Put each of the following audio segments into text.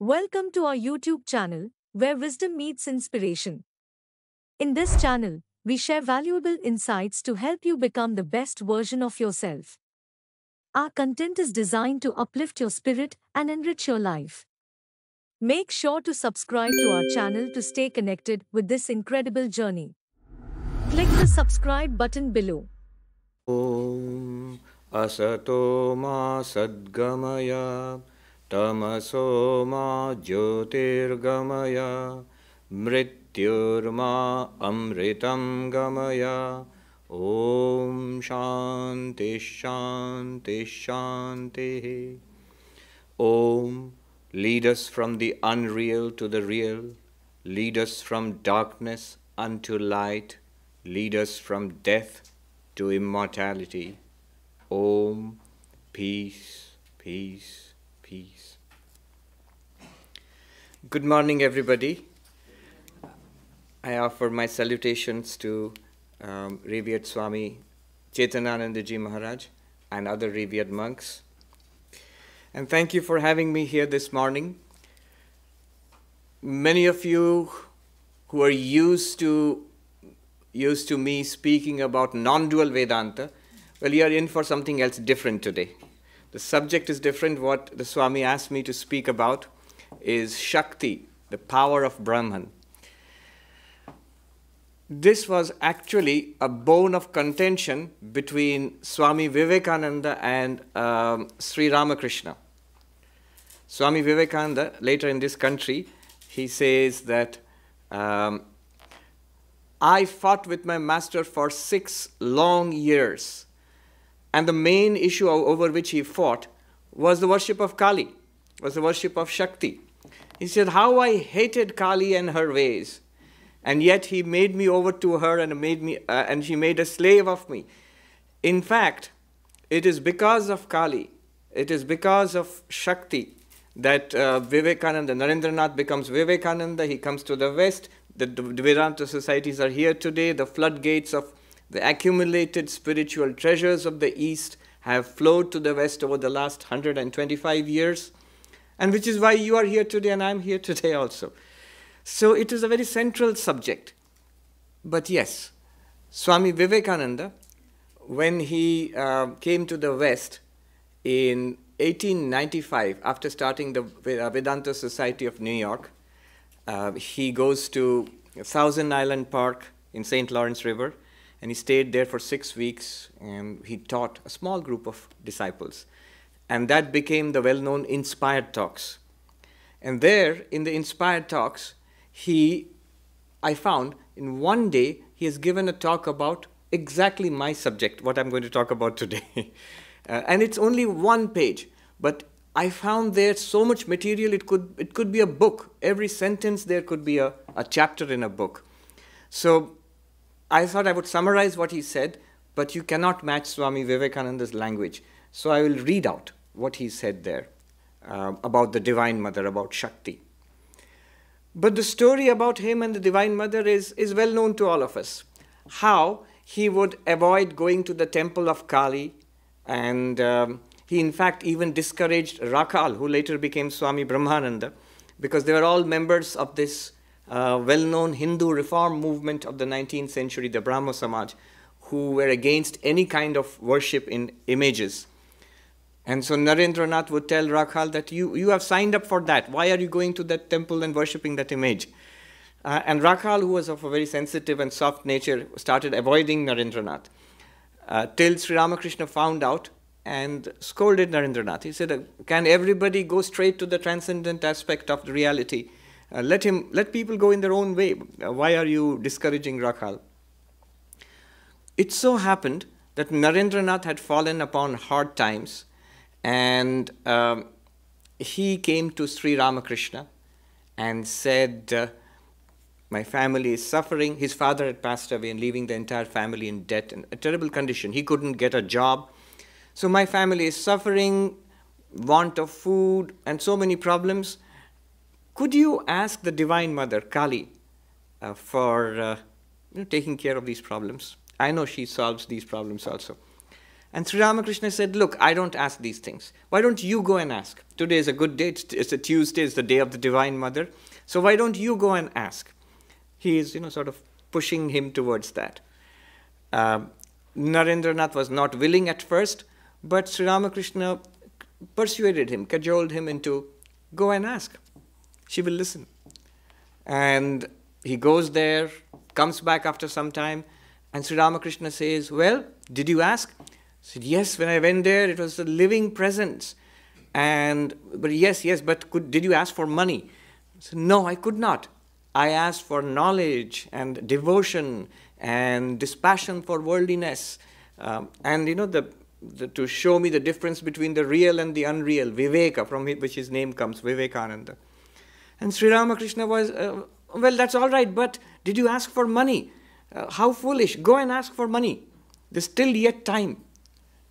Welcome to our YouTube channel, where wisdom meets inspiration. In this channel, we share valuable insights to help you become the best version of yourself. Our content is designed to uplift your spirit and enrich your life. Make sure to subscribe to our channel to stay connected with this incredible journey. Click the subscribe button below. Om Asato Ma Sadgamaya Tamaso Ma Jyotirgamaya Mrityurma Amritam Gamaya Om Shanti Shanti Shanti. Om, lead us from the unreal to the real, lead us from darkness unto light, lead us from death to immortality. Om, peace, peace, peace. Good morning, everybody. I offer my salutations to revered Swami Chaitanyanandaji Maharaj and other revered monks. And thank you for having me here this morning. Many of you who are used to me speaking about non-dual Vedanta, well, you are in for something else different today. The subject is different. What the Swami asked me to speak about is Shakti, the power of Brahman. This was actually a bone of contention between Swami Vivekananda and Sri Ramakrishna. Swami Vivekananda, later in this country, he says that I fought with my master for 6 long years. And the main issue over which he fought was the worship of Kali, was the worship of Shakti. He said, how I hated Kali and her ways. And yet he made me over to her and she made a slave of me. In fact, it is because of Kali, it is because of Shakti that Vivekananda, Narendranath becomes Vivekananda. He comes to the West. The Vedanta societies are here today. The floodgates of the accumulated spiritual treasures of the East have flowed to the West over the last 125 years. And which is why you are here today and I am here today also. So it is a very central subject. But yes, Swami Vivekananda, when he came to the West in 1895, after starting the Vedanta Society of New York, he goes to Thousand Island Park in St. Lawrence River, and he stayed there for 6 weeks, and he taught a small group of disciples. And that became the well-known Inspired Talks. And there, in the Inspired Talks, I found in one day, he has given a talk about exactly my subject, what I'm going to talk about today. And it's only 1 page, but I found there so much material, it could be a book. Every sentence there could be a chapter in a book. So I thought I would summarize what he said, but you cannot match Swami Vivekananda's language. So I will read out what he said there about the Divine Mother, about Shakti. But the story about him and the Divine Mother is well known to all of us. How he would avoid going to the temple of Kali, and he in fact even discouraged Rakhal, who later became Swami Brahmananda, because they were all members of this well-known Hindu reform movement of the 19th century, the Brahmo Samaj, who were against any kind of worship in images. And so Narendranath would tell Rakhal that you have signed up for that. Why are you going to that temple and worshipping that image? And Rakhal, who was of a very sensitive and soft nature, started avoiding Narendranath. Till Sri Ramakrishna found out and scolded Narendranath. He said, can everybody go straight to the transcendent aspect of the reality? Let people go in their own way. Why are you discouraging Rakhal? It so happened that Narendranath had fallen upon hard times, and he came to Sri Ramakrishna and said, my family is suffering. His father had passed away and leaving the entire family in debt and a terrible condition. He couldn't get a job. So my family is suffering, want of food, and so many problems. Could you ask the Divine Mother, Kali, for taking care of these problems? I know she solves these problems also. And Sri Ramakrishna said, look, I don't ask these things. Why don't you go and ask? Today is a good day. It's a Tuesday. It's the day of the Divine Mother. So why don't you go and ask? He is, sort of pushing him towards that. Narendranath was not willing at first, but Sri Ramakrishna persuaded him, cajoled him into, go and ask. She will listen. And he goes there, comes back after some time, and Sri Ramakrishna says, well, did you ask? He said, yes, when I went there, it was a living presence. But yes, but did you ask for money? He said, no, I could not. I asked for knowledge and devotion and dispassion for worldliness. To show me the difference between the real and the unreal, Viveka, from which his name comes, Vivekananda. And Sri Ramakrishna was, well, that's all right, but did you ask for money? How foolish. Go and ask for money. There's still yet time.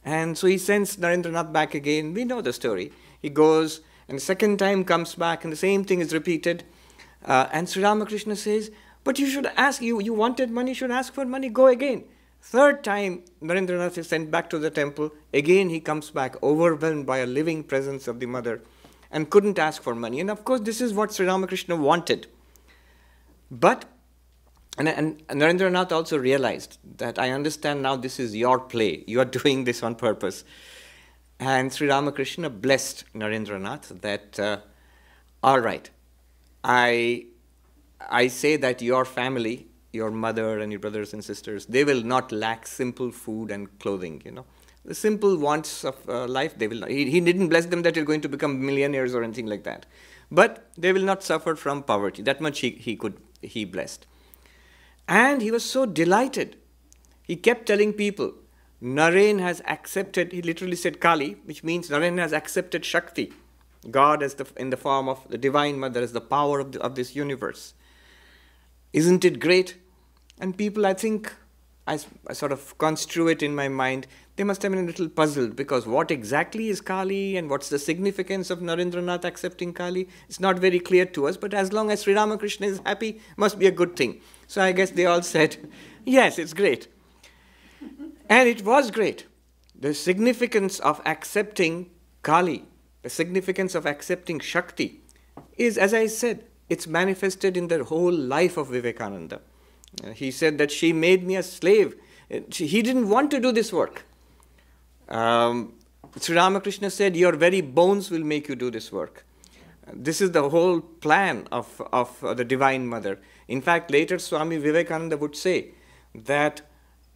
And so he sends Narendranath back again. We know the story. He goes, and the second time comes back, and the same thing is repeated. And Sri Ramakrishna says, but you should ask, you wanted money, you should ask for money, go again. Third time, Narendranath is sent back to the temple. Again, he comes back, overwhelmed by a living presence of the mother, and couldn't ask for money. And of course, this is what Sri Ramakrishna wanted. But, and Narendranath also realized that I understand now this is your play. You are doing this on purpose. And Sri Ramakrishna blessed Narendranath that, all right, I say that your family, your mother and your brothers and sisters, they will not lack simple food and clothing, The simple wants of life, they will not. He didn't bless them that you're going to become millionaires or anything like that. But they will not suffer from poverty. That much he blessed. And he was so delighted. He kept telling people, Naren has accepted, he literally said Kali, which means Naren has accepted Shakti, God as in the form of the Divine Mother, as the power of this universe. Isn't it great? And people, I think, I sort of construe it in my mind, they must have been a little puzzled, because what exactly is Kali and what's the significance of Narendranath accepting Kali? It's not very clear to us, but as long as Sri Ramakrishna is happy, must be a good thing. So I guess they all said, yes, it's great. And it was great. The significance of accepting Kali, the significance of accepting Shakti is, as I said, it's manifested in the whole life of Vivekananda. He said that she made me a slave. He didn't want to do this work. Sri Ramakrishna said, your very bones will make you do this work. This is the whole plan of the Divine Mother. In fact, later Swami Vivekananda would say that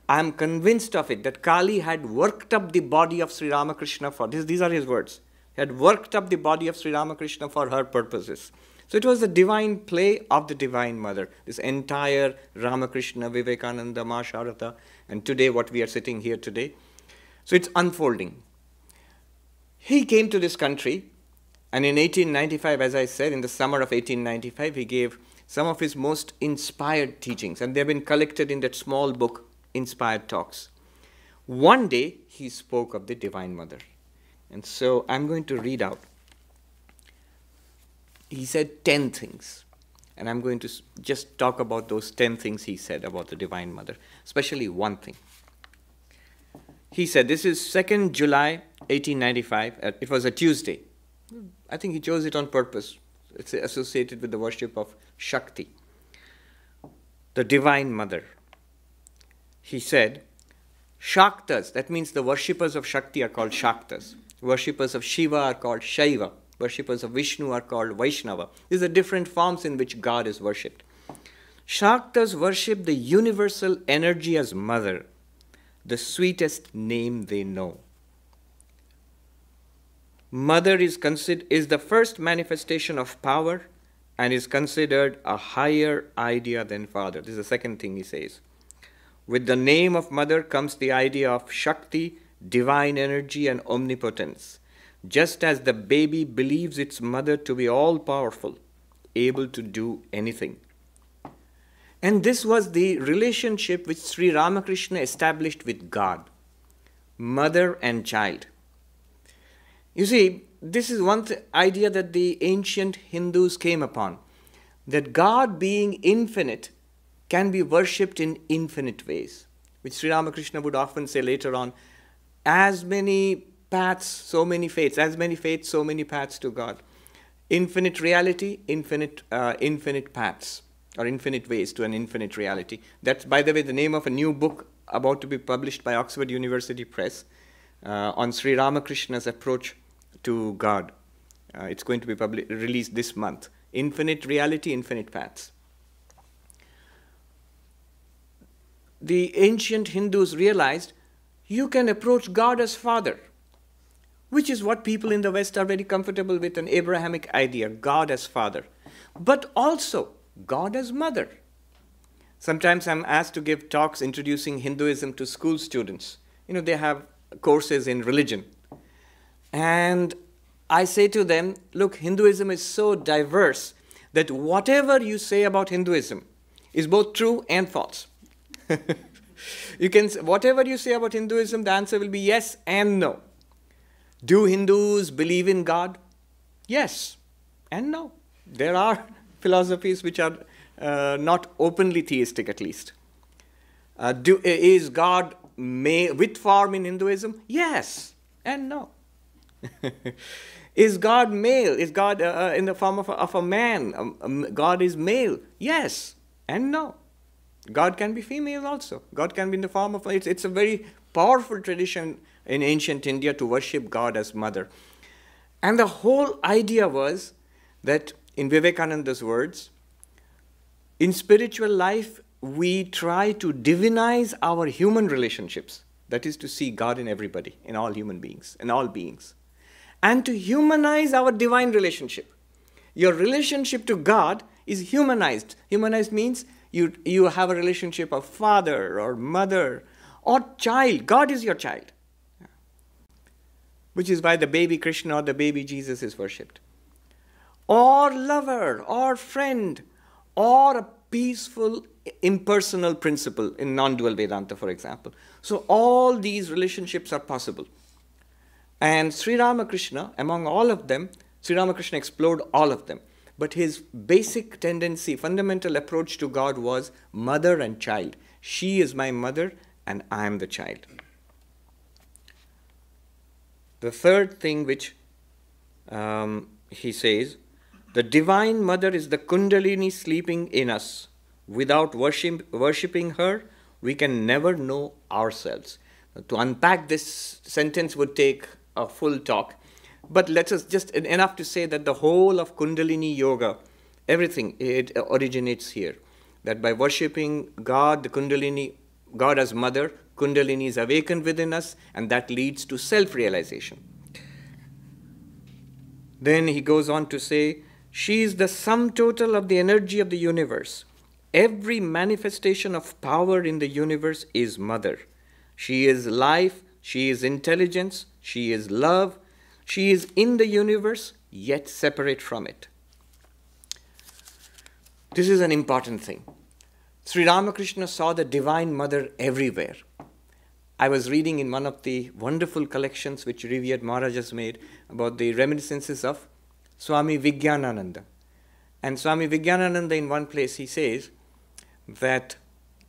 I am convinced of it, that Kali had worked up the body of Sri Ramakrishna for this. These are his words. He had worked up the body of Sri Ramakrishna for her purposes. So it was the divine play of the Divine Mother, this entire Ramakrishna, Vivekananda, Ma Sarada, and today what we are sitting here today. So it's unfolding. He came to this country, and in 1895, as I said, in the summer of 1895, he gave some of his most inspired teachings, and they have been collected in that small book, Inspired Talks. One day, he spoke of the Divine Mother. And so I'm going to read out. He said 10 things. And I'm going to just talk about those 10 things he said about the Divine Mother, especially one thing. He said, this is 2nd July 1895. It was a Tuesday. I think he chose it on purpose. It's associated with the worship of Shakti, the Divine Mother. He said, Shaktas, that means the worshippers of Shakti are called Shaktas. Worshippers of Shiva are called Shaiva. Worshippers of Vishnu are called Vaishnava. These are different forms in which God is worshipped. Shaktas worship the universal energy as mother, the sweetest name they know. Mother is the first manifestation of power and is considered a higher idea than father. This is the second thing he says. With the name of mother comes the idea of Shakti, divine energy and omnipotence. Just as the baby believes its mother to be all-powerful, able to do anything. And this was the relationship which Sri Ramakrishna established with God, mother and child. You see, this is one idea that the ancient Hindus came upon, that God being infinite can be worshipped in infinite ways, which Sri Ramakrishna would often say later on, as many paths, so many faiths, as many faiths, so many paths to God. Infinite reality, infinite paths, or infinite ways to an infinite reality. That's, by the way, the name of a new book about to be published by Oxford University Press on Sri Ramakrishna's approach to God. It's going to be released this month. Infinite reality, infinite paths. The ancient Hindus realized you can approach God as Father, which is what people in the West are very comfortable with, an Abrahamic idea, God as Father, but also God as Mother. Sometimes I'm asked to give talks introducing Hinduism to school students. They have courses in religion. And I say to them, look, Hinduism is so diverse that whatever you say about Hinduism is both true and false. Whatever you say about Hinduism, the answer will be yes and no. Do Hindus believe in God? Yes and no. There are philosophies which are not openly theistic, at least. Is God with form in Hinduism? Yes and no. Is God male? Is God in the form of a man? God is male? Yes and no. God can be female also. God can be in the form of... It's a very powerful tradition in ancient India to worship God as Mother. And the whole idea was that, in Vivekananda's words, in spiritual life, we try to divinize our human relationships. That is to see God in everybody, in all human beings, in all beings. And to humanize our divine relationship. Your relationship to God is humanized. Humanized means you have a relationship of father or mother or child. God is your child. Which is why the baby Krishna or the baby Jesus is worshipped. Or lover, or friend, or a peaceful, impersonal principle in non-dual Vedanta, for example. So all these relationships are possible. And Sri Ramakrishna, among all of them, Sri Ramakrishna explored all of them. But his basic tendency, fundamental approach to God was mother and child. She is my mother and I am the child. The third thing which he says, the Divine Mother is the Kundalini sleeping in us. Without worshipping her, we can never know ourselves. To unpack this sentence would take a full talk. But let us just, enough to say that the whole of Kundalini Yoga, everything, it originates here. That by worshipping God, the Kundalini, God as Mother, Kundalini is awakened within us, and that leads to self-realization. Then he goes on to say, she is the sum total of the energy of the universe. Every manifestation of power in the universe is Mother. She is life, she is intelligence, she is love, she is in the universe, yet separate from it. This is an important thing. Sri Ramakrishna saw the Divine Mother everywhere. I was reading in one of the wonderful collections which revered Maharaj has made about the reminiscences of Swami Vivekananda. And Swami Vivekananda, in one place, he says that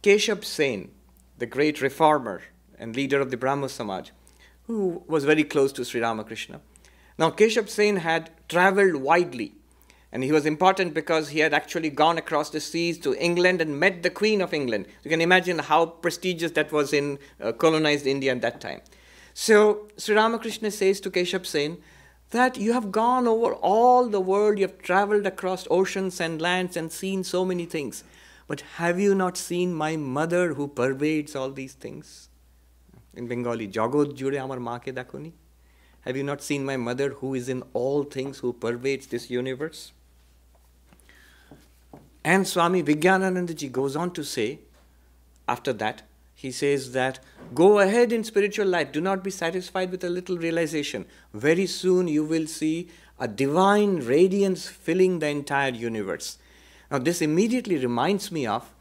Keshav Sen, the great reformer and leader of the Brahmo Samaj, who was very close to Sri Ramakrishna. Now, Keshav Sen had traveled widely, and he was important because he had actually gone across the seas to England and met the Queen of England. You can imagine how prestigious that was in colonized India at that time. So, Sri Ramakrishna says to Keshav Sen that you have gone over all the world, you have traveled across oceans and lands and seen so many things. But have you not seen my mother who pervades all these things? In Bengali, Jagod jure amar maa ke dakoni. Have you not seen my mother who is in all things, who pervades this universe? And Swami Vivekanandaji goes on to say, after that, he says that, go ahead in spiritual life, do not be satisfied with a little realization. Very soon you will see a divine radiance filling the entire universe. Now this immediately reminds me of,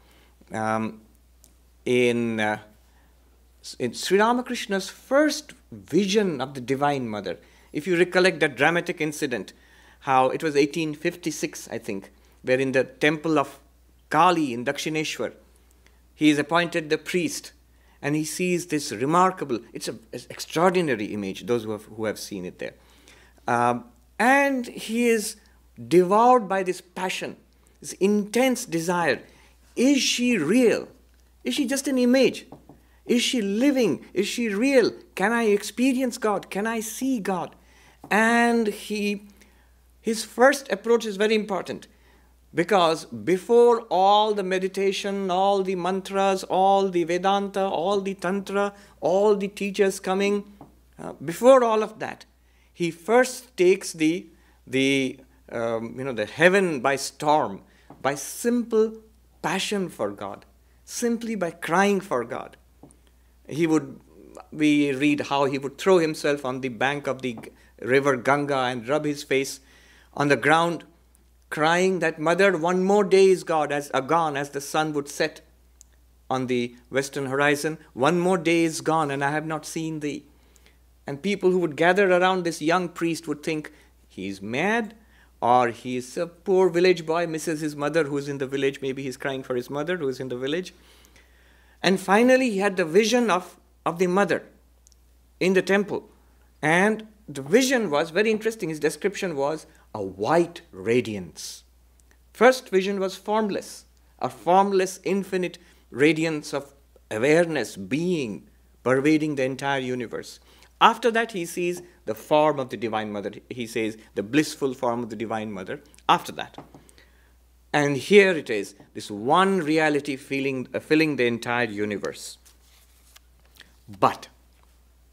in Sri Ramakrishna's first vision of the Divine Mother. If you recollect that dramatic incident, how it was 1856, I think, where in the temple of Kali in Dakshineshwar, he is appointed the priest, and he sees this remarkable, it's an extraordinary image, those who have seen it there. And he is devoured by this passion, this intense desire. Is she real? Is she just an image? Is she living? Is she real? Can I experience God? Can I see God? And his first approach is very important, because before all the meditation, all the mantras, all the Vedanta, all the Tantra, all the teachers coming, before all of that, he first takes the heaven by storm, by simple passion for God, simply by crying for God. We read how he would throw himself on the bank of the river Ganga and rub his face on the ground, crying that, Mother, one more day is gone as the sun would set on the western horizon. One more day is gone and I have not seen thee. And people who would gather around this young priest would think he's mad, or he's a poor village boy, misses his mother who is in the village. Maybe he's crying for his mother who is in the village. And finally he had the vision of the mother in the temple. And the vision was very interesting. His description was a white radiance. First vision was formless, a formless, infinite radiance of awareness, being, pervading the entire universe. After that, he sees the form of the Divine Mother. He says the blissful form of the Divine Mother after that. And here it is, this one reality filling the entire universe. But,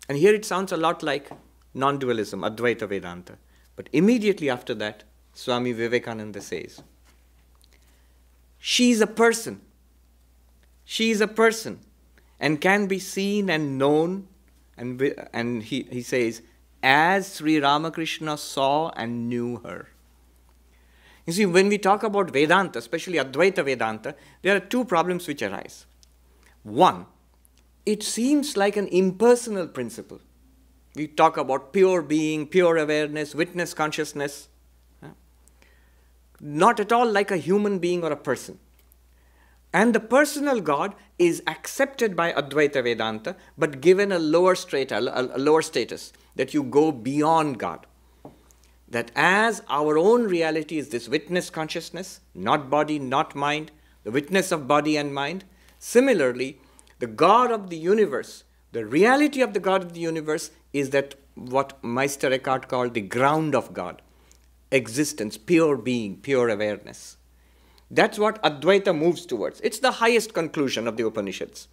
and here it sounds a lot like non-dualism, Advaita Vedanta. But immediately after that, Swami Vivekananda says, she is a person. She is a person and can be seen and known. And he says, as Sri Ramakrishna saw and knew her. You see, when we talk about Vedanta, especially Advaita Vedanta, there are two problems which arise. One, it seems like an impersonal principle. We talk about pure being, pure awareness, witness consciousness. Not at all like a human being or a person. And the personal God is accepted by Advaita Vedanta, but given a lower strata, a lower status, that you go beyond God. That as our own reality is this witness consciousness, not body, not mind, the witness of body and mind, similarly, the God of the universe, the reality of the God of the universe is that what Meister Eckhart called the ground of God, existence, pure being, pure awareness. That's what Advaita moves towards. It's the highest conclusion of the Upanishads.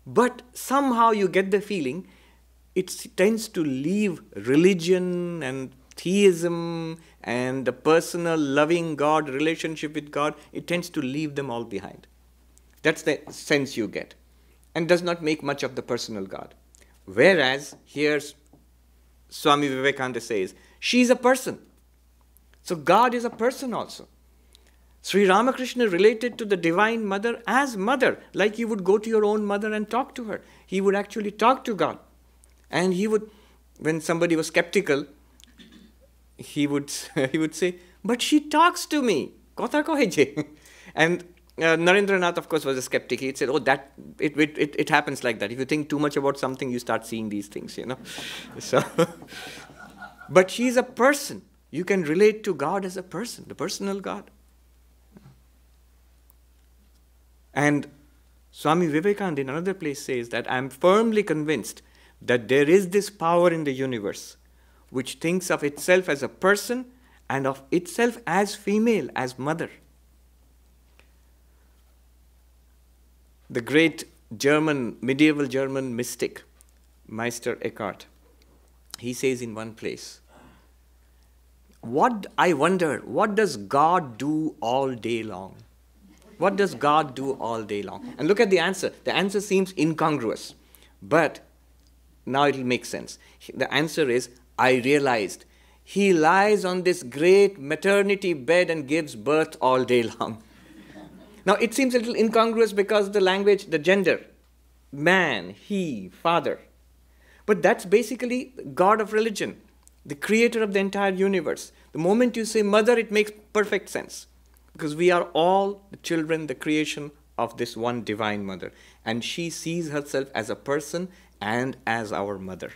But somehow you get the feeling it tends to leave religion and theism and the personal loving God, relationship with God, it tends to leave them all behind. That's the sense you get. And does not make much of the personal God. Whereas here Swami Vivekananda says, she is a person. So God is a person also. Sri Ramakrishna related to the Divine Mother as mother, like you would go to your own mother and talk to her. He would actually talk to God. And he would, when somebody was skeptical, he would say, but she talks to me. Kotha kohe je. And Narendranath, of course, was a skeptic. He said, oh, that it happens like that. If you think too much about something, you start seeing these things, So, but she is a person. You can relate to God as a person, the personal God. And Swami Vivekananda in another place says that I am firmly convinced that there is this power in the universe which thinks of itself as a person and of itself as female, as mother. The great medieval German mystic, Meister Eckhart, he says in one place, I wonder, what does God do all day long? What does God do all day long? And look at the answer. The answer seems incongruous, but now it will make sense. The answer is, I realized he lies on this great maternity bed and gives birth all day long. Now, it seems a little incongruous because the language, the gender, man, he, father. But that's basically God of religion, the creator of the entire universe. The moment you say mother, it makes perfect sense. Because we are all the children, the creation of this one divine mother. And she sees herself as a person and as our mother.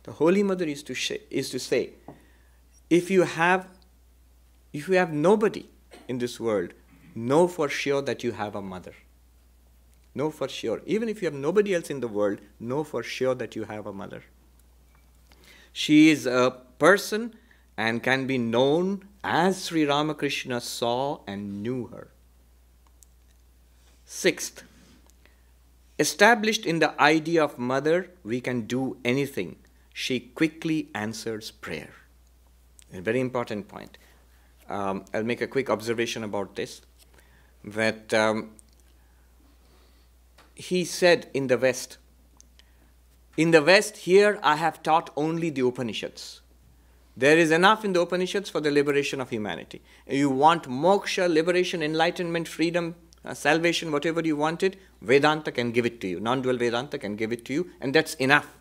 The Holy Mother is to say, if you have nobody in this world, know for sure that you have a mother. Know for sure. Even if you have nobody else in the world, know for sure that you have a mother. She is a person and can be known as Sri Ramakrishna saw and knew her. Sixth, established in the idea of mother, we can do anything. She quickly answers prayer. A very important point. I'll make a quick observation about this. That he said in the West, here I have taught only the Upanishads. There is enough in the Upanishads for the liberation of humanity. You want moksha, liberation, enlightenment, freedom, salvation, whatever you wanted, Vedanta can give it to you. Non-dual Vedanta can give it to you, and that's enough.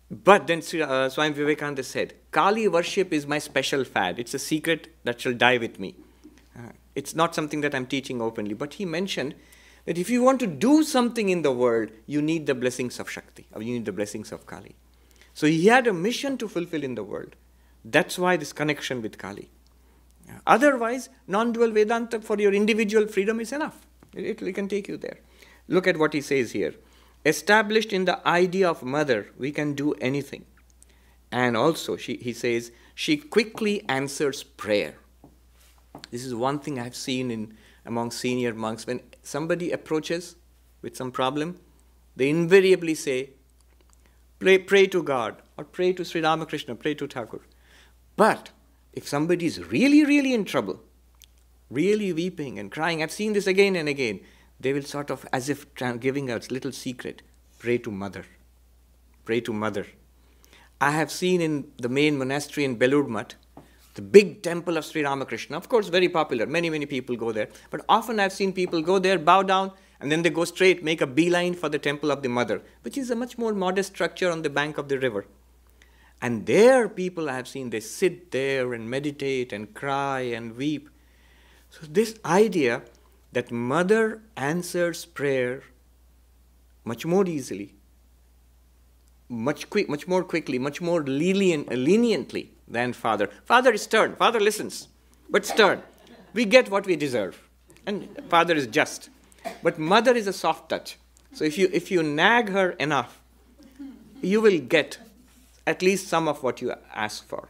But then Swami Vivekananda said, Kali worship is my special fad. It's a secret that shall die with me. It's not something that I'm teaching openly. But he mentioned that if you want to do something in the world, you need the blessings of Shakti, or you need the blessings of Kali. So he had a mission to fulfill in the world. That's why this connection with Kali. Otherwise, non-dual Vedanta for your individual freedom is enough. It can take you there. Look at what he says here. Established in the idea of mother, we can do anything. And also, he says, she quickly answers prayer. This is one thing I've seen among senior monks. When somebody approaches with some problem, they invariably say, pray to God, or pray to Sri Ramakrishna, pray to Thakur. But if somebody is really, really in trouble, really weeping and crying, I've seen this again and again, they will sort of, as if giving a little secret, pray to mother. Pray to mother. I have seen in the main monastery in Belur Mutt, the big temple of Sri Ramakrishna, of course very popular, many, many people go there. But often I've seen people go there, bow down, and then they go straight, make a beeline for the temple of the mother, which is a much more modest structure on the bank of the river. And there people I have seen, they sit there and meditate and cry and weep. So this idea that mother answers prayer much more easily, much more quickly, much more leniently than father. Father is stern, father listens, but stern. We get what we deserve, and father is just. But mother is a soft touch. So if you nag her enough, you will get at least some of what you ask for.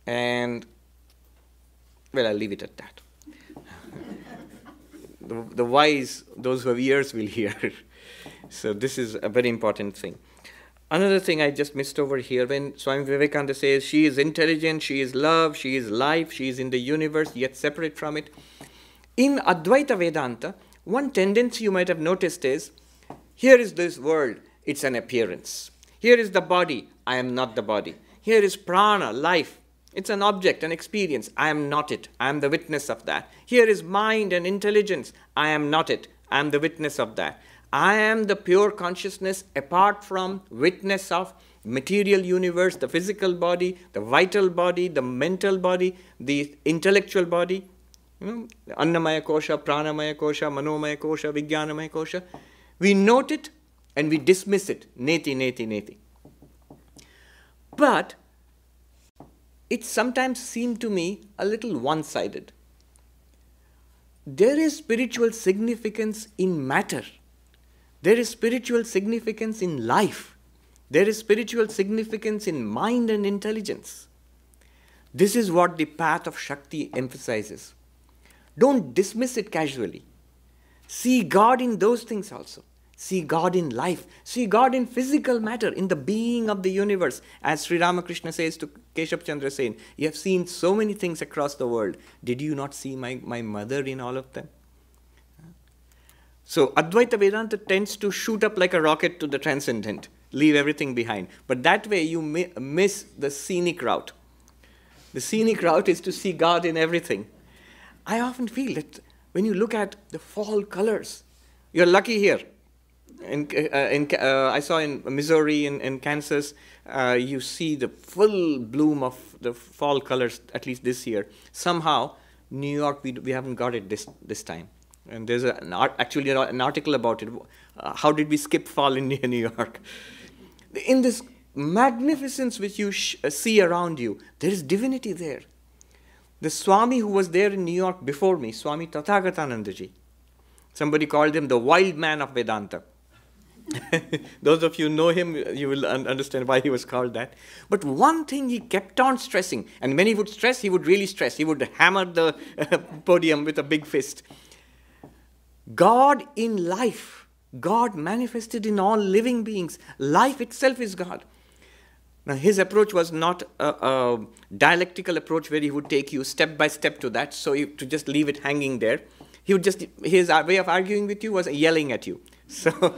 And, well, I'll leave it at that. The wise, those who have ears will hear. So this is a very important thing. Another thing I just missed over here, when Swami Vivekananda says, she is intelligent, she is love, she is life, she is in the universe, yet separate from it. In Advaita Vedanta, one tendency you might have noticed is, here is this world, it's an appearance. Here is the body, I am not the body. Here is prana, life. It's an object, an experience. I am not it. I am the witness of that. Here is mind and intelligence. I am not it. I am the witness of that. I am the pure consciousness apart from witness of material universe, the physical body, the vital body, the mental body, the intellectual body. Annamaya kosha, pranamaya kosha, manomaya kosha, vijnanamaya kosha. We note it and we dismiss it. Neti, neti, neti. But it sometimes seemed to me a little one-sided. There is spiritual significance in matter. There is spiritual significance in life. There is spiritual significance in mind and intelligence. This is what the path of Shakti emphasizes. Don't dismiss it casually. See God in those things also. See God in life. See God in physical matter, in the being of the universe. As Sri Ramakrishna says to Keshab Chandra Sen, you have seen so many things across the world. Did you not see my mother in all of them? So Advaita Vedanta tends to shoot up like a rocket to the transcendent, leave everything behind. But that way you miss the scenic route. The scenic route is to see God in everything. I often feel that when you look at the fall colors, you're lucky here. I saw in Missouri and Kansas, you see the full bloom of the fall colors, at least this year. Somehow, New York, we haven't got it this time. And there's actually an article about it. How did we skip fall in New York? In this magnificence which you see around you, there is divinity there. The Swami who was there in New York before me, Swami Tathagathanandaji, somebody called him the wild man of Vedanta. Those of you who know him, you will understand why he was called that. But one thing he kept on stressing, and when he would stress, he would really stress. He would hammer the podium with a big fist. God in life, God manifested in all living beings. Life itself is God. Now, his approach was not a dialectical approach where he would take you step by step to that, so to just leave it hanging there. His way of arguing with you was yelling at you. So,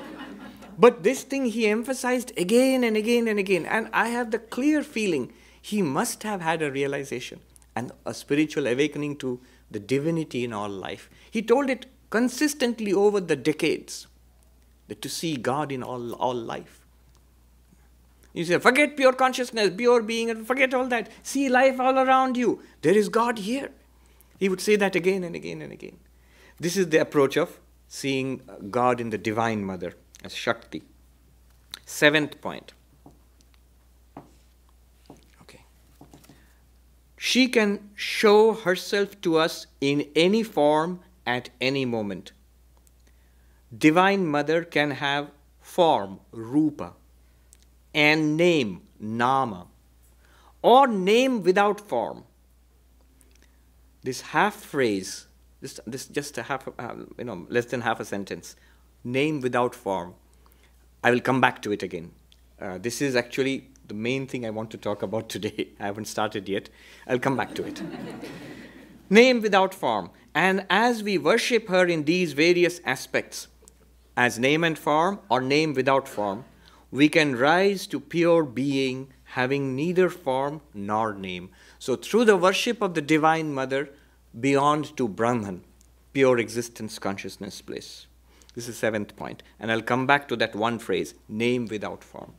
but this thing he emphasized again and again and again. And I have the clear feeling he must have had a realization and a spiritual awakening to the divinity in all life. He told it consistently over the decades, that to see God in all life. You say, forget pure consciousness, pure being, and forget all that. See life all around you. There is God here. He would say that again and again and again. This is the approach of seeing God in the Divine Mother as Shakti. 7th point. Okay. She can show herself to us in any form at any moment. Divine Mother can have form, rupa, and name, nama, or name without form. This half phrase, this just a half, less than half a sentence. Name without form. I will come back to it again. This is actually the main thing I want to talk about today. I haven't started yet. I'll come back to it. Name without form. And as we worship her in these various aspects, as name and form or name without form, we can rise to pure being having neither form nor name. So through the worship of the Divine Mother, beyond to Brahman, pure existence, consciousness, bliss. This is 7th point. And I'll come back to that one phrase, name without form.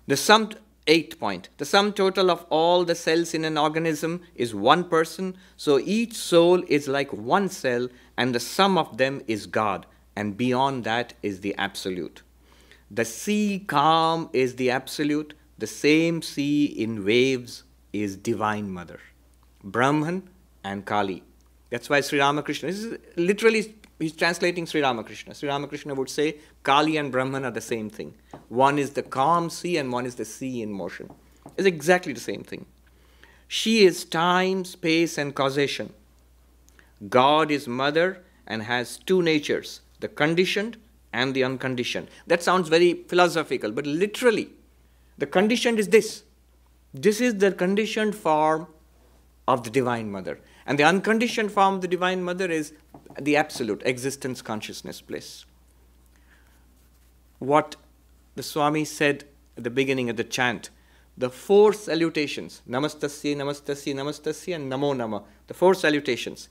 The 8th point. The sum total of all the cells in an organism is one person, so each soul is like one cell, and the sum of them is God, and beyond that is the Absolute. The sea calm is the Absolute. The same sea in waves is Divine Mother. Brahman and Kali. That's why Sri Ramakrishna, this is literally, he's translating Sri Ramakrishna. Sri Ramakrishna would say Kali and Brahman are the same thing. One is the calm sea and one is the sea in motion. It's exactly the same thing. She is time, space, and causation. God is Mother and has two natures, the conditioned and the unconditioned. That sounds very philosophical, but literally, the conditioned is this. This is the conditioned form of the Divine Mother. And the unconditioned form of the Divine Mother is the Absolute, existence, consciousness, bliss. What the Swami said at the beginning of the chant, the 4 salutations, Namastasya, Namastasya, Namastasya, and Namo Nama, the 4 salutations.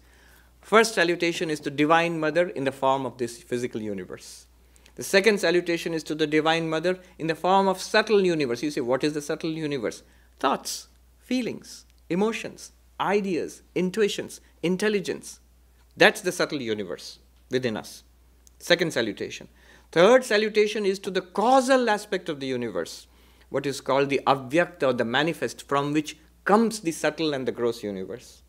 First salutation is to Divine Mother in the form of this physical universe. The second salutation is to the Divine Mother in the form of subtle universe. You say, what is the subtle universe? Thoughts, feelings, emotions, ideas, intuitions, intelligence. That's the subtle universe within us. Second salutation. Third salutation is to the causal aspect of the universe, what is called the avyakta or the manifest, from which comes the subtle and the gross universe.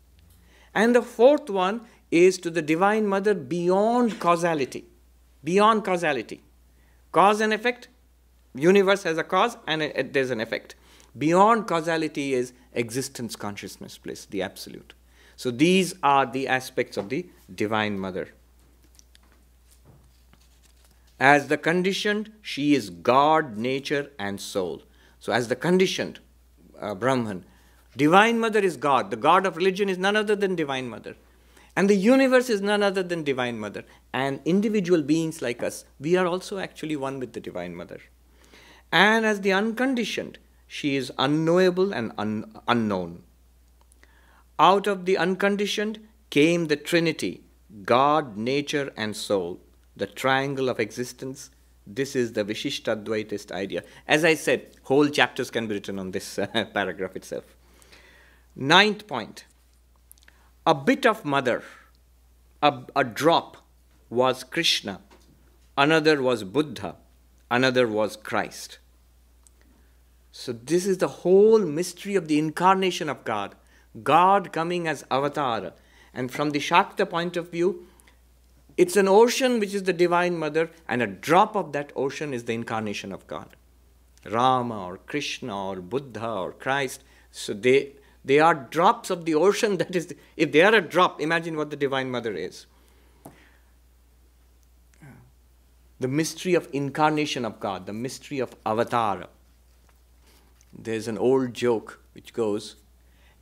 And the fourth one is to the Divine Mother beyond causality. Beyond causality. Cause and effect. Universe has a cause and there's an effect. Beyond causality is existence, consciousness, bliss, the Absolute. So these are the aspects of the Divine Mother. As the conditioned, she is God, nature, and soul. So as the conditioned Brahman, Divine Mother is God. The God of religion is none other than Divine Mother. And the universe is none other than Divine Mother. And individual beings like us, we are also actually one with the Divine Mother. And as the unconditioned, she is unknowable and unknown. Out of the unconditioned came the Trinity, God, nature, and soul, the triangle of existence. This is the Vishishtadvaitist idea. As I said, whole chapters can be written on this paragraph itself. 9th point. A bit of mother A drop was Krishna, another was Buddha, another was Christ. So this is the whole mystery of the incarnation of God. God coming as avatar. And from the Shakta point of view, it's an ocean which is the Divine Mother, and a drop of that ocean is the incarnation of God. Rama or Krishna or Buddha or Christ. So they are drops of the ocean. That is, if they are a drop, imagine what the Divine Mother is. The mystery of incarnation of God, the mystery of avatar. There's an old joke which goes,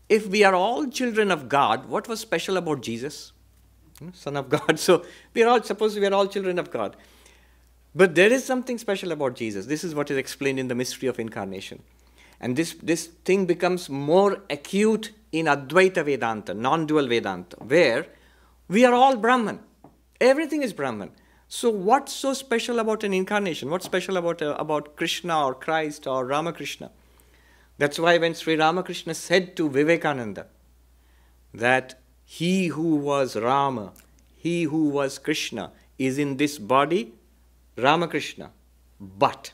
if we are all children of God, what was special about Jesus? Son of God. So we are all children of God. But there is something special about Jesus. This is what is explained in the mystery of incarnation. And this thing becomes more acute in Advaita Vedanta, non-dual Vedanta, where we are all Brahman. Everything is Brahman. So what's so special about an incarnation? What's special about Krishna or Christ or Ramakrishna? That's why when Sri Ramakrishna said to Vivekananda that he who was Rama, he who was Krishna is in this body, Ramakrishna, but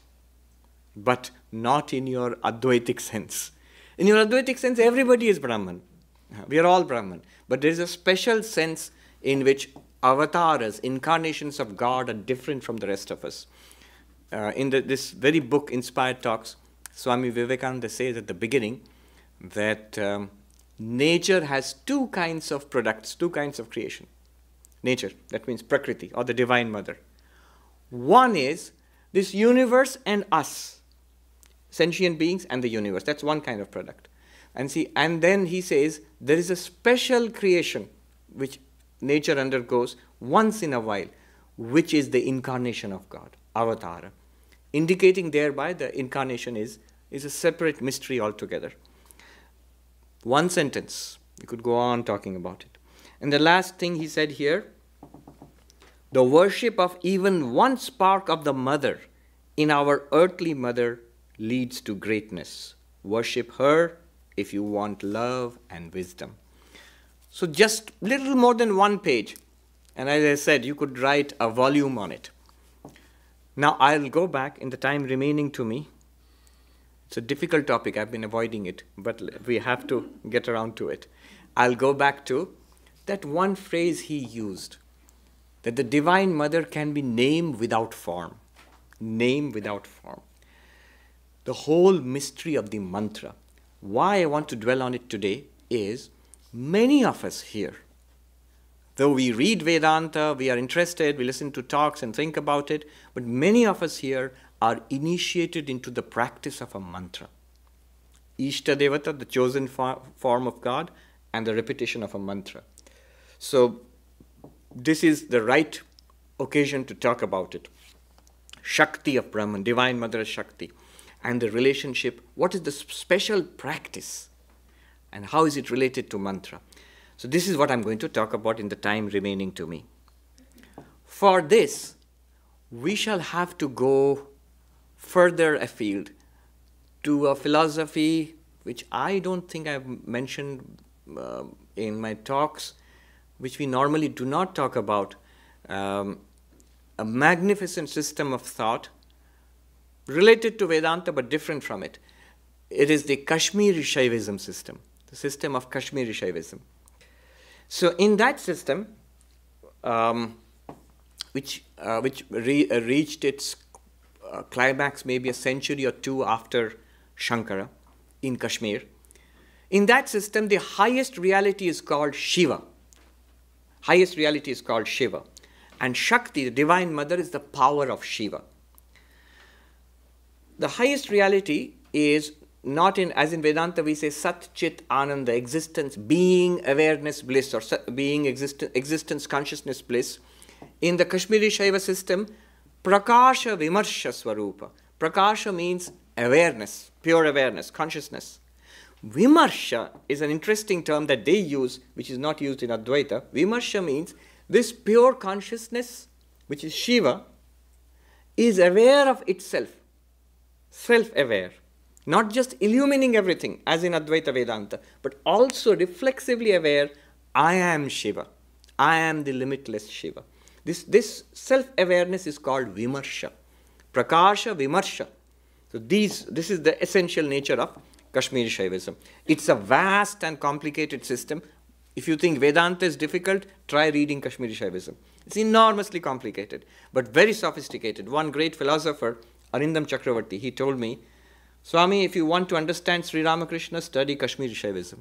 not in your Advaitic sense. In your Advaitic sense, everybody is Brahman. We are all Brahman. But there is a special sense in which avatars, incarnations of God, are different from the rest of us. In this very book, Inspired Talks, Swami Vivekananda says at the beginning that nature has two kinds of products, two kinds of creation. Nature, that means Prakriti or the Divine Mother. One is this universe and us, sentient beings and the universe. That's one kind of product. And then he says there is a special creation which nature undergoes once in a while, which is the incarnation of God, avatar, indicating thereby the incarnation is a separate mystery altogether. One sentence, you could go on talking about it. And the last thing he said here, the worship of even one spark of the mother in our earthly mother leads to greatness. Worship her if you want love and wisdom. So just little more than one page. And as I said, you could write a volume on it. Now I'll go back in the time remaining to me. It's a difficult topic. I've been avoiding it, but we have to get around to it. I'll go back to that one phrase he used, that the Divine Mother can be name without form. Name without form. The whole mystery of the mantra. Why I want to dwell on it today is many of us here, though we read Vedanta, we are interested, we listen to talks and think about it, but many of us here are initiated into the practice of a mantra. Ishta Devata, the chosen form of God, and the repetition of a mantra. So this is the right occasion to talk about it. Shakti of Brahman, Divine Mother Shakti, and the relationship, what is the special practice and how is it related to mantra? So this is what I'm going to talk about in the time remaining to me. For this, we shall have to go further afield to a philosophy which I don't think I've mentioned in my talks, which we normally do not talk about, a magnificent system of thought related to Vedanta but different from it. It is the Kashmiri Shaivism system, the system of Kashmiri Shaivism. So in that system, which reached its climax maybe a century or two after Shankara in Kashmir, in that system the highest reality is called Shiva. Highest reality is called Shiva. And Shakti, the Divine Mother, is the power of Shiva. The highest reality is not in, as in Vedanta we say Sat Chit Ananda, existence, being, awareness, bliss, or being, existence, consciousness, bliss. In the Kashmiri Shaiva system, Prakasha Vimarsha Swarupa. Prakasha means awareness, pure awareness, consciousness. Vimarsha is an interesting term that they use, which is not used in Advaita. Vimarsha means this pure consciousness, which is Shiva, is aware of itself, self-aware. Not just illumining everything, as in Advaita Vedanta, but also reflexively aware, I am Shiva. I am the limitless Shiva. This self-awareness is called Vimarsha. Prakasha Vimarsha. So this is the essential nature of Kashmiri Shaivism. It's a vast and complicated system. If you think Vedanta is difficult, try reading Kashmiri Shaivism. It's enormously complicated, but very sophisticated. One great philosopher, Arindam Chakravarti, he told me, Swami, if you want to understand Sri Ramakrishna, study Kashmiri Shaivism.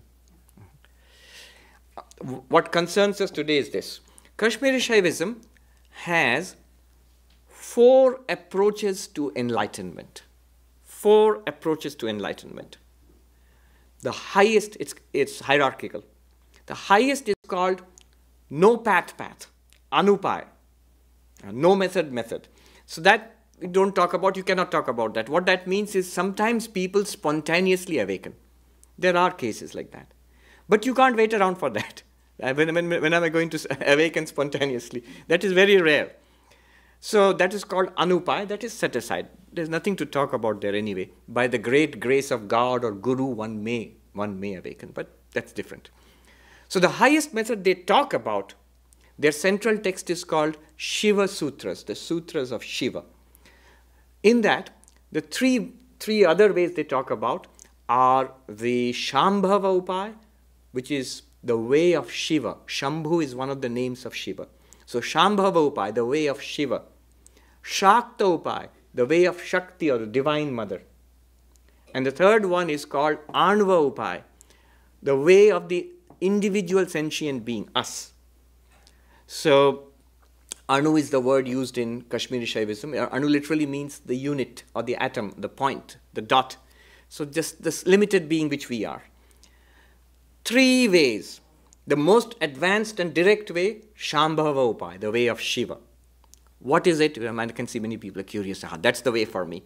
What concerns us today is this. Kashmiri Shaivism has 4 approaches to enlightenment. 4 approaches to enlightenment. The highest, it's hierarchical. The highest is called no path, anupai, no method. So that we don't talk about, you cannot talk about that. What that means is sometimes people spontaneously awaken. There are cases like that. But you can't wait around for that. When am I going to awaken spontaneously? That is very rare. So that is called anupai, that is set aside. There's nothing to talk about there anyway. By the great grace of God or Guru, one may awaken, but that's different. So the highest method they talk about, their central text is called Shiva Sutras, the Sutras of Shiva. In that, the three other ways they talk about are the Shambhava Upai, which is the way of Shiva. Shambhu is one of the names of Shiva. So Shambhava Upai, the way of Shiva. Shakta Upai, the way of Shakti or the Divine Mother. And the third one is called Anva Upai, the way of the individual sentient being, us. So Anu is the word used in Kashmiri Shaivism. Anu literally means the unit or the atom, the point, the dot. So just this limited being which we are. 3 ways. The most advanced and direct way, Shambhava Upai, the way of Shiva. What is it? I can see many people are curious. That's the way for me.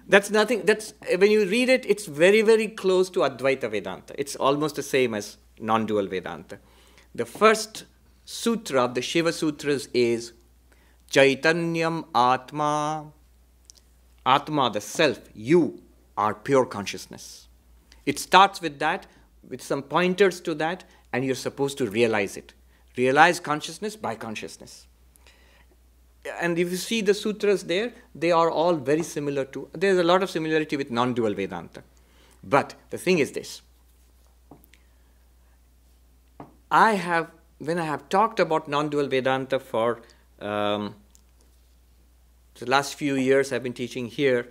That's nothing. That's when you read it, it's very, very close to Advaita Vedanta. It's almost the same as non-dual Vedanta. The first sutra of the Shiva Sutras is Chaitanyam Atma. Atma, the self, you are pure consciousness. It starts with that, with some pointers to that, and you're supposed to realize it. Realize consciousness by consciousness. And if you see the sutras there, they are all very similar to, there's a lot of similarity with non-dual Vedanta. But the thing is this. When I have talked about non-dual Vedanta for the last few years I've been teaching here,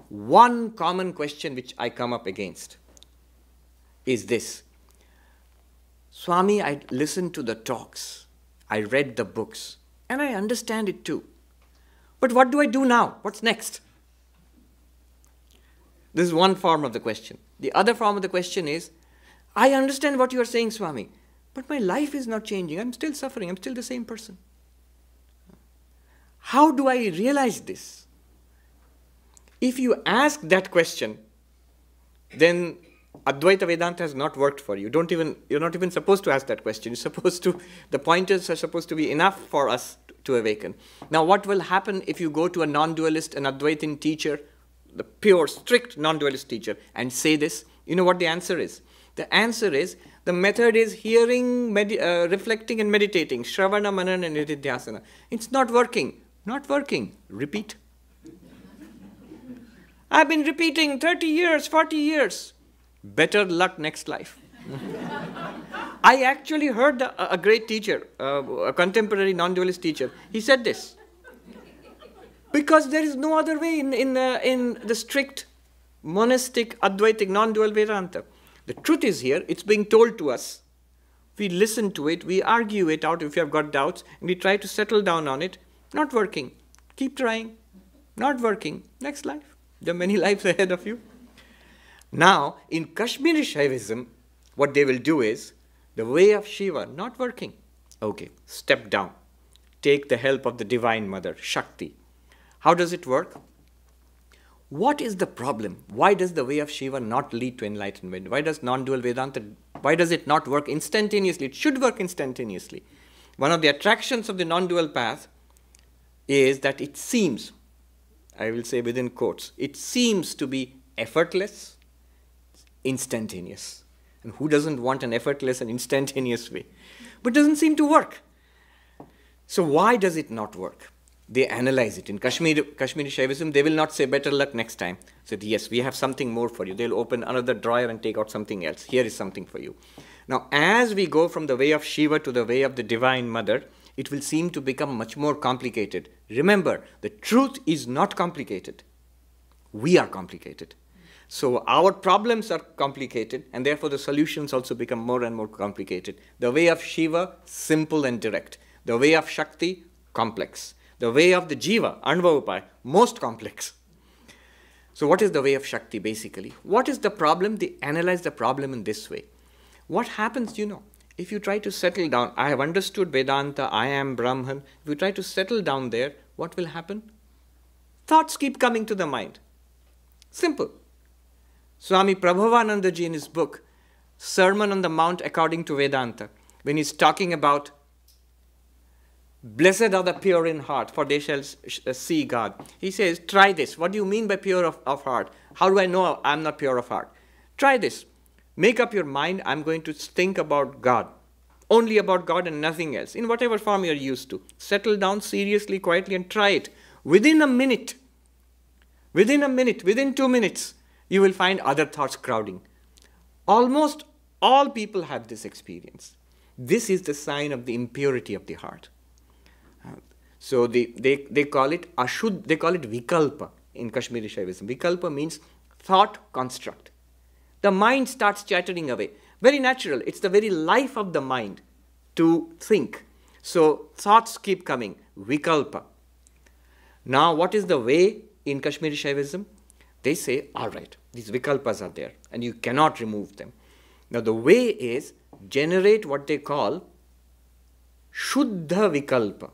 one common question which I come up against is this. Swami, I listened to the talks, I read the books, and I understand it too. But what do I do now? What's next? This is one form of the question. The other form of the question is, I understand what you are saying, Swami, but my life is not changing. I'm still suffering. I'm still the same person. How do I realize this? If you ask that question, then Advaita Vedanta has not worked for you. You're not even supposed to ask that question. The pointers are supposed to be enough for us to awaken. Now, what will happen if you go to a non-dualist, an Advaitin teacher, the pure, strict non-dualist teacher, and say this? You know what the answer is? The answer is, the method is hearing, reflecting and meditating. Shravana, Manana and Nididhyasana. It's not working. Not working. Repeat. I've been repeating 30 years, 40 years. Better luck next life. I actually heard a great teacher, a contemporary non-dualist teacher. He said this. Because there is no other way in the strict monastic, Advaitic, non-dual Vedanta. The truth is here, it's being told to us. We listen to it, we argue it out if you have got doubts, and we try to settle down on it. Not working. Keep trying. Not working. Next life. There are many lives ahead of you. Now, in Kashmiri Shaivism, what they will do is, the way of Shiva, not working. Okay, step down. Take the help of the Divine Mother, Shakti. How does it work? What is the problem? Why does the way of Shiva not lead to enlightenment? Why does non-dual Vedanta, why does it not work instantaneously? It should work instantaneously. One of the attractions of the non-dual path is that it seems, I will say within quotes, it seems to be effortless, instantaneous. And who doesn't want an effortless and instantaneous way? But it doesn't seem to work. So why does it not work? They analyze it. In Kashmiri Shaivism, they will not say better luck next time. Said, yes, we have something more for you. They'll open another drawer and take out something else. Here is something for you. Now, as we go from the way of Shiva to the way of the Divine Mother, it will seem to become much more complicated. Remember, the truth is not complicated. We are complicated. So our problems are complicated, and therefore the solutions also become more and more complicated. The way of Shiva, simple and direct. The way of Shakti, complex. The way of the Jiva, Anvaupai, most complex. So what is the way of Shakti basically? What is the problem? They analyze the problem in this way. What happens, if you try to settle down, I have understood Vedanta, I am Brahman. If you try to settle down there, what will happen? Thoughts keep coming to the mind. Simple. Swami Prabhavanandaji in his book, Sermon on the Mount According to Vedanta, when he's talking about blessed are the pure in heart, for they shall see God. He says, try this. What do you mean by pure of heart? How do I know I'm not pure of heart? Try this. Make up your mind, I'm going to think about God. Only about God and nothing else, in whatever form you're used to. Settle down seriously, quietly, and try it. Within a minute, within 2 minutes, you will find other thoughts crowding. Almost all people have this experience. This is the sign of the impurity of the heart. So they call it Ashuddha, they call it Vikalpa in Kashmiri Shaivism. Vikalpa means thought construct. The mind starts chattering away. Very natural. It's the very life of the mind to think. So thoughts keep coming. Vikalpa. Now what is the way in Kashmiri Shaivism? They say, all right, these Vikalpas are there and you cannot remove them. Now the way is generate what they call Shuddha Vikalpa.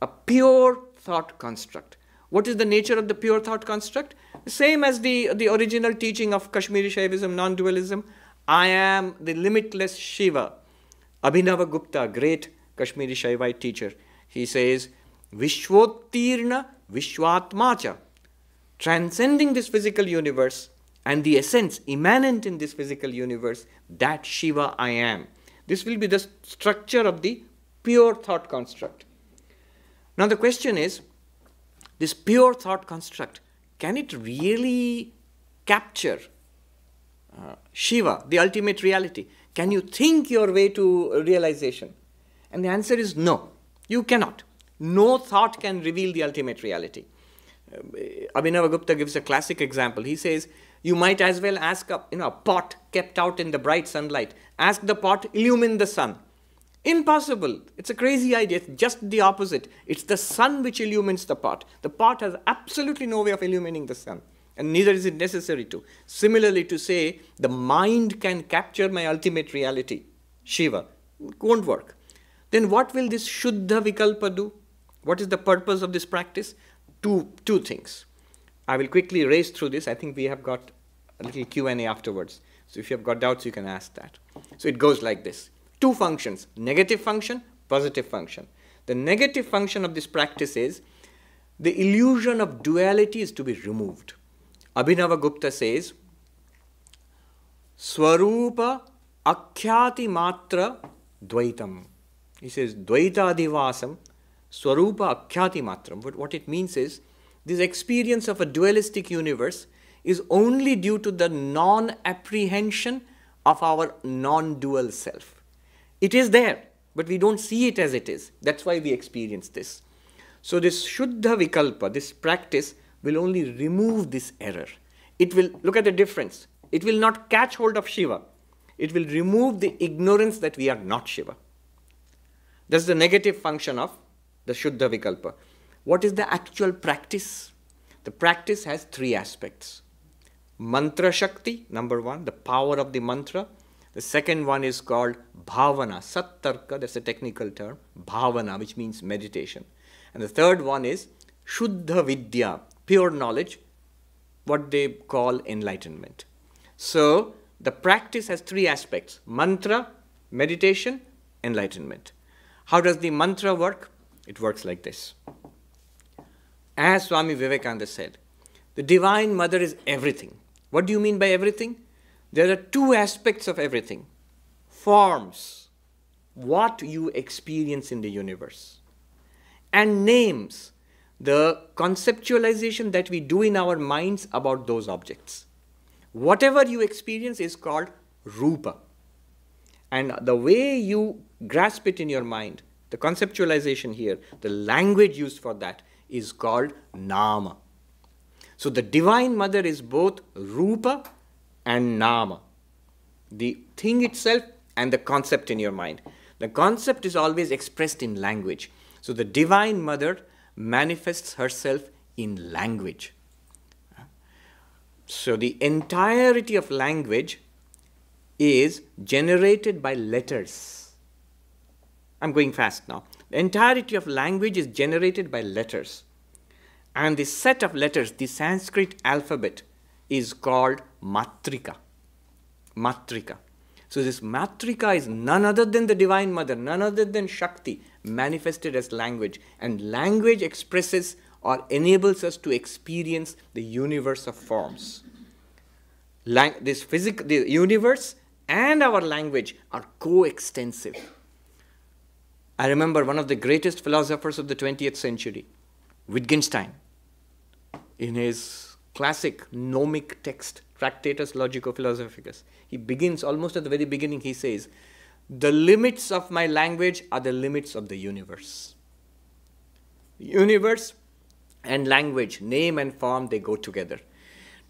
A pure thought construct. What is the nature of the pure thought construct? Same as the original teaching of Kashmiri Shaivism, non-dualism. I am the limitless Shiva. Abhinava Gupta, great Kashmiri Shaivite teacher, he says, Vishwottirna Vishwatmacha, transcending this physical universe and the essence immanent in this physical universe, that Shiva I am. This will be the structure of the pure thought construct. Now the question is, this pure thought construct, can it really capture Shiva, the ultimate reality? Can you think your way to realization? And the answer is no, you cannot. No thought can reveal the ultimate reality. Abhinava Gupta gives a classic example. He says, you might as well ask a pot kept out in the bright sunlight. Ask the pot, illumine the sun. Impossible. It's a crazy idea. It's just the opposite. It's the sun which illumines the pot. The pot has absolutely no way of illumining the sun. And neither is it necessary to. Similarly, to say the mind can capture my ultimate reality, Shiva, it won't work. Then what will this Shuddha Vikalpa do? What is the purpose of this practice? Two things. I will quickly race through this. I think we have got a little Q&A afterwards. So if you have got doubts, you can ask that. So it goes like this. 2 functions, negative function, positive function. The negative function of this practice is the illusion of duality is to be removed. Abhinava Gupta says, Swarupa Akhyati Matra Dvaitam. He says, Dvaita Adhivasam, Swarupa Akhyati Matram. But what it means is, this experience of a dualistic universe is only due to the non-apprehension of our non-dual self. It is there, but we don't see it as it is. That's why we experience this. So this Shuddha Vikalpa, this practice, will only remove this error. It will, look at the difference. It will not catch hold of Shiva. It will remove the ignorance that we are not Shiva. That's the negative function of the Shuddha Vikalpa. What is the actual practice? The practice has 3 aspects. Mantra Shakti, number 1, the power of the mantra. The second one is called Bhavana, Sattarka, that's a technical term, Bhavana, which means meditation. And the third one is Shuddha Vidya, pure knowledge, what they call enlightenment. So, the practice has 3 aspects, mantra, meditation, enlightenment. How does the mantra work? It works like this. As Swami Vivekananda said, the Divine Mother is everything. What do you mean by everything? There are 2 aspects of everything. Forms, what you experience in the universe. and names the conceptualization that we do in our minds about those objects. Whatever you experience is called rupa. And the way you grasp it in your mind, the conceptualization here, the language used for that is called nama. So the Divine Mother is both rupa and nama, the thing itself and the concept in your mind. The concept is always expressed in language. So the Divine Mother manifests herself in language. So the entirety of language is generated by letters. I'm going fast now. The entirety of language is generated by letters. And the set of letters, the Sanskrit alphabet, is called matrika. Matrika. So this matrika is none other than the Divine Mother, none other than Shakti, manifested as language. And language expresses or enables us to experience the universe of forms. The universe and our language are coextensive. I remember one of the greatest philosophers of the 20th century, Wittgenstein, in his classic gnomic text, Tractatus Logico-Philosophicus, he begins, almost at the very beginning, he says, the limits of my language are the limits of the universe. Universe and language, name and form, they go together.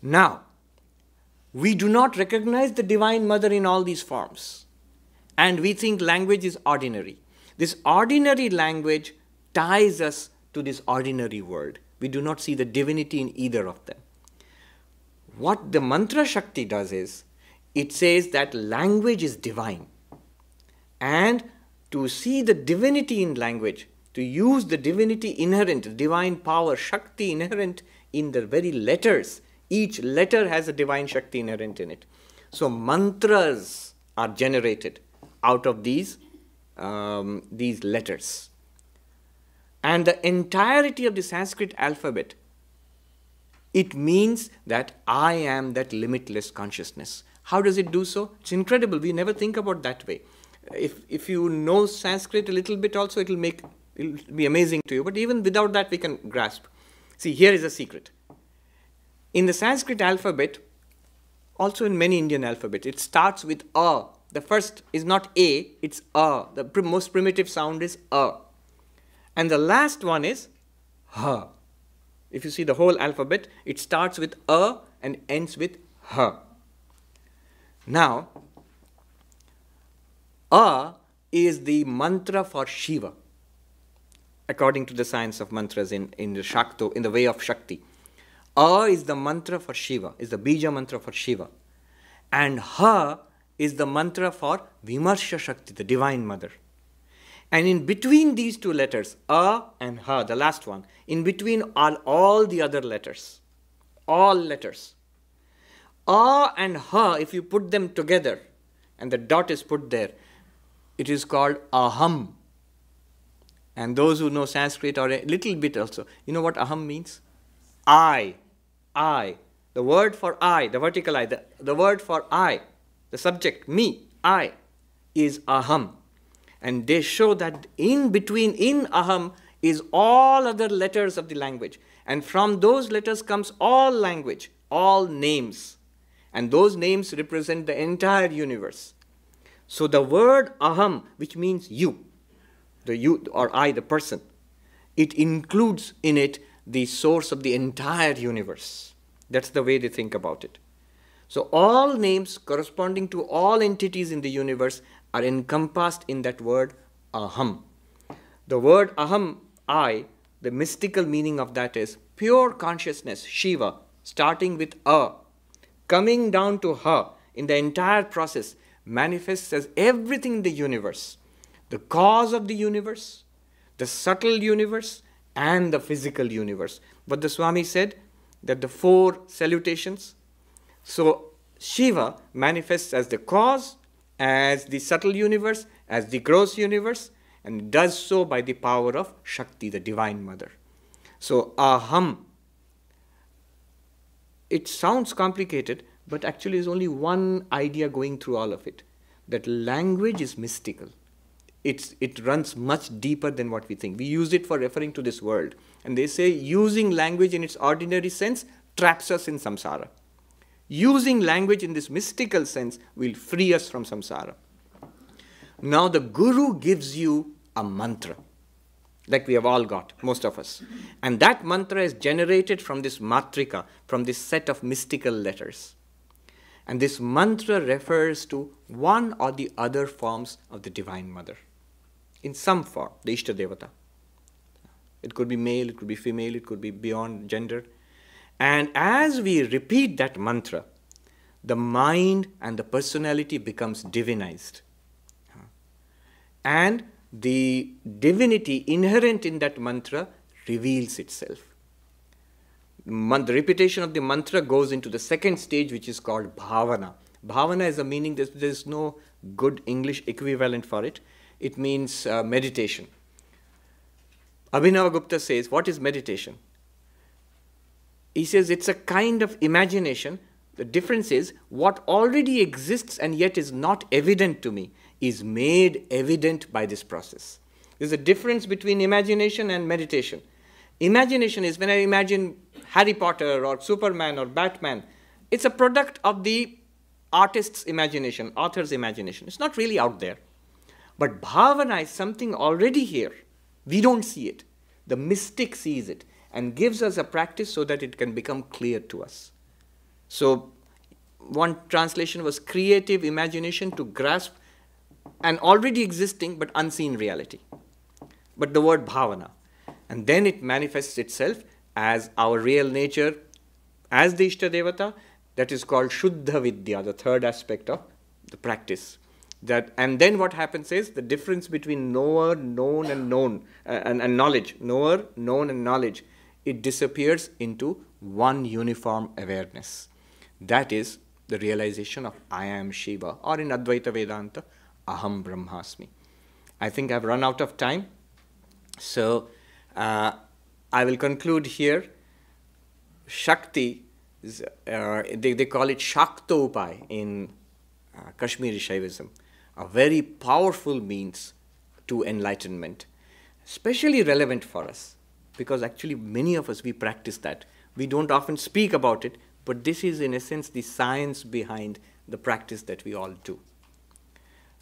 Now, we do not recognize the Divine Mother in all these forms. And we think language is ordinary. This ordinary language ties us to this ordinary world. We do not see the divinity in either of them. What the mantra Shakti does is, it says that language is divine. And to see the divinity in language, to use the divinity inherent, the divine power, Shakti inherent in the very letters, each letter has a divine Shakti inherent in it. So mantras are generated out of these letters. And the entirety of the Sanskrit alphabet, it means that I am that limitless consciousness. How does it do so? It's incredible. We never think about that way. If you know Sanskrit a little bit also, it'll be amazing to you. But even without that, we can grasp. See, here is a secret. In the Sanskrit alphabet, also in many Indian alphabets, it starts with A. The first is not A, it's A. The most primitive sound is A. And the last one is Ha. If you see the whole alphabet, it starts with A and ends with Ha. Now, A is the mantra for Shiva, according to the science of mantras in the Shakto, in the way of Shakti. A is the mantra for Shiva, is the bija mantra for Shiva. And Ha is the mantra for Vimarsha Shakti, the Divine Mother. And in between these two letters, A and Ha, the last one, in between are all the other letters. All letters. A and Ha, if you put them together, and the dot is put there, it is called Aham. And those who know Sanskrit or a little bit also, you know what Aham means? I. The word for I, the vertical I, the word for I, the subject, me, I, is Aham. And they show that in between, in Aham, is all other letters of the language. And from those letters comes all language, all names. And those names represent the entire universe. So the word Aham, which means you, the you or I, the person, it includes in it the source of the entire universe. That's the way they think about it. So all names corresponding to all entities in the universe are encompassed in that word Aham. The word Aham, I, the mystical meaning of that is pure consciousness, Shiva, starting with A, coming down to Ha, in the entire process, manifests as everything in the universe. The cause of the universe, the subtle universe, and the physical universe. But the Swami said that the four salutations. So Shiva manifests as the cause, as the subtle universe, as the gross universe, and does so by the power of Shakti, the Divine Mother. So Aham, it sounds complicated, but actually is only one idea going through all of it, that language is mystical. it runs much deeper than what we think. We use it for referring to this world. And they say using language in its ordinary sense traps us in samsara. Using language in this mystical sense will free us from samsara. Now the Guru gives you a mantra, like we have all got, most of us. And that mantra is generated from this matrika, from this set of mystical letters. And this mantra refers to one or the other forms of the Divine Mother. In some form, the Ishta Devata. It could be male, it could be female, it could be beyond gender. And as we repeat that mantra, the mind and the personality becomes divinized. And the divinity inherent in that mantra reveals itself. The repetition of the mantra goes into the second stage, which is called bhavana. Bhavana is a meaning, there's no good English equivalent for it. It means meditation. Abhinavagupta says, what is meditation? He says it's a kind of imagination. The difference is what already exists and yet is not evident to me is made evident by this process. There's a difference between imagination and meditation. Imagination is when I imagine Harry Potter or Superman or Batman. It's a product of the artist's imagination, author's imagination. It's not really out there. But bhavana is something already here. We don't see it. The mystic sees it and gives us a practice so that it can become clear to us. So one translation was creative imagination to grasp an already existing but unseen reality. But the word bhavana. And then it manifests itself as our real nature, as the Ishta Devata. That is called Shuddha Vidya, the third aspect of the practice. And then what happens is the difference between knower, known, and known, and knowledge. Knower, known, and knowledge. It disappears into one uniform awareness. That is the realization of I am Shiva, or in Advaita Vedanta, Aham Brahmasmi. I think I've run out of time. So I will conclude here. Shakti, they call it Shakta Upai in Kashmiri Shaivism, a very powerful means to enlightenment, especially relevant for us, because actually many of us, we practice that. We don't often speak about it, but this is in essence the science behind the practice that we all do.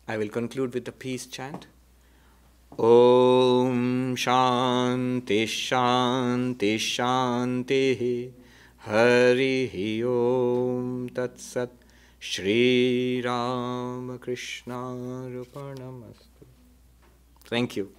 I will conclude with the peace chant. Om Shanti Shanti Shanti Hari Om Tat Sat Sri Ramakrishna Arpanamastu. Thank you.